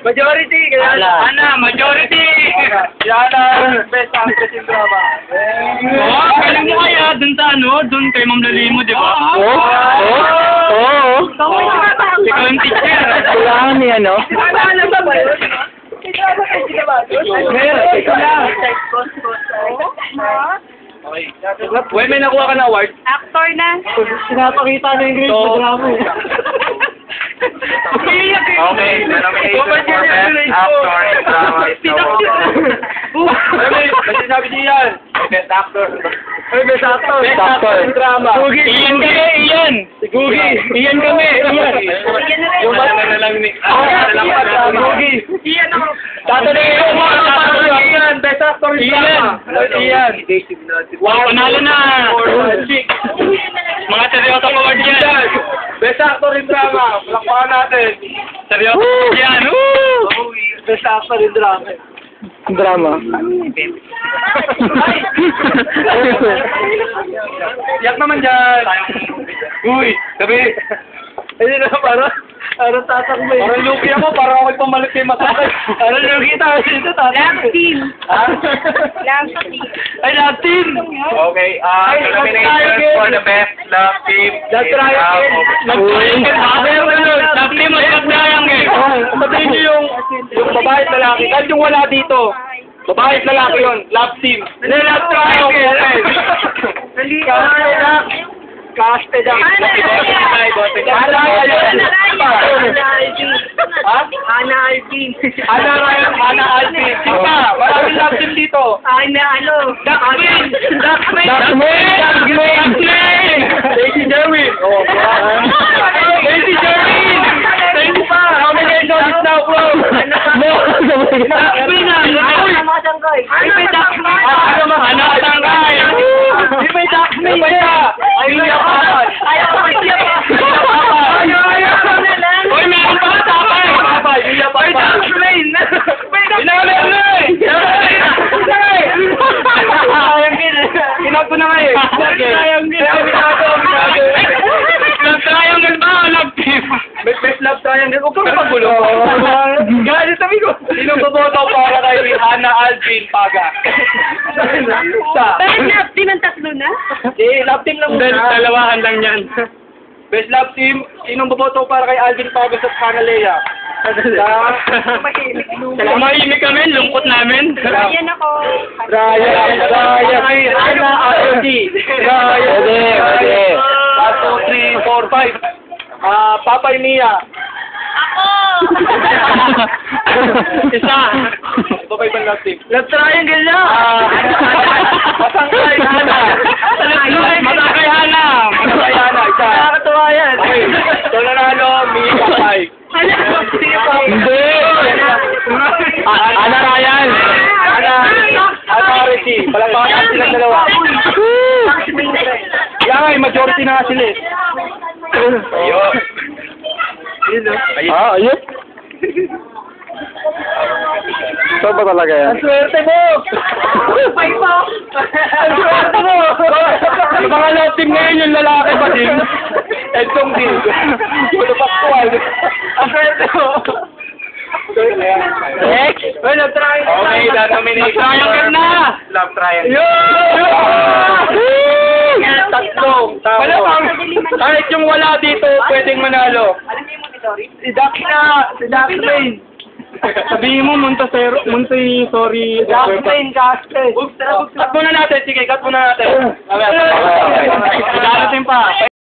Majority! Majority! Yana, best actress in drama. Oh, galing mo kaya dun sa dun kay Ma'am Lalimo, di ba? Oo. Ikaw yung teacher. Kailangan niya, no? Alam ba yun? Well, may nakuha ka na award. Actor na. Pinapakita na yung grade sa drama eh. Okay, the nomination for best actor in drama is may sinabi niya yan. Best actor. Best actor. Best actor in drama. Iyan kami, Iyan! Si Gugi. Iyan kami, Iyan! Yung na lang ni... Gugi. Iyan ako. Tatanungin ko mga yan. Best actor in drama. Iyan. Wow, panalo na! Mga seryoso award yan! Best actor in drama. Palakpakan natin. Seryoso award yan! Woo! Best actor in drama. Drama. Yak naman dyan. Uy, sabi. Ayun na, parang tatakbo eh. Parang lugi ako, parang ako'y pamalit kay Masakay. Parang lugi tayo dito, Love team. Ha? Love team. Ay, love team! Okay, the nomination for the best love team That's right, Love team at mag-triangle! Sabihin niyo yung babae at lalaki. Kahit yung wala dito. Babae at lalaki yun. Love team. Love triangle. Kaste dyan. Ana Alvin. Ana Alvin. Ana Alvin. Sika, maraming love team dito. Duckman! Daisy Jerwin. Daisy Jerwin. Thank you pa. Nomination is now closed. Duckman na! Ay, may Duckman. Ano tangkay? Di may Duckman pa. Ay, may Duckman. Ayaw ko siya pa. Uy, meron pa tapay! May Duckman. Kinag ko na nga eh. Love triangle ba o love team? Best love triangle. Huwag kang magulo. Galit sabi ko. Sino boboto para kay Ana Alvin Paga? Bakit love team ang tatlo na? Love team lang muna. Dalawahan lang yan. Best love team. Sinong boboto para kay Alvin Paga sa Hana Lea? Mahimik kami, lungkot namin. Ayan ako. Ryan. Ana Alvin. Pwede. 1, 2, 3, 4, 5. Papay Mia. Ako! Isa. Babay bang love team? Love triangle na. Matangkay Hana. Matangkay Hana. Matangkay Hana. Isa. Nakakatawa yan. Okay. So nanalo, Mia Papay. Hindi. Ana Ryan. Ana Ricky. Palakpakan natin silang dalawa. Yan, majority na nga sila eh. Ayun. Ayun. Ito ba talaga yan? Ang swerte mo! Ang swerte mo! Yung mga love team ngayon, yung lalaki pa din. Edtong din. Wala pa kuwal. Ang swerte mo! Next. Well, love triangle. Okay, the nomination Triangle na! Love triangle. Tatlong tao. Kahit yung wala dito, pwedeng manalo. Si Duckman. Sabihin mo, Montessori. Duckman, Casper. Cut muna natin, sige, cut muna natin. Darating pa.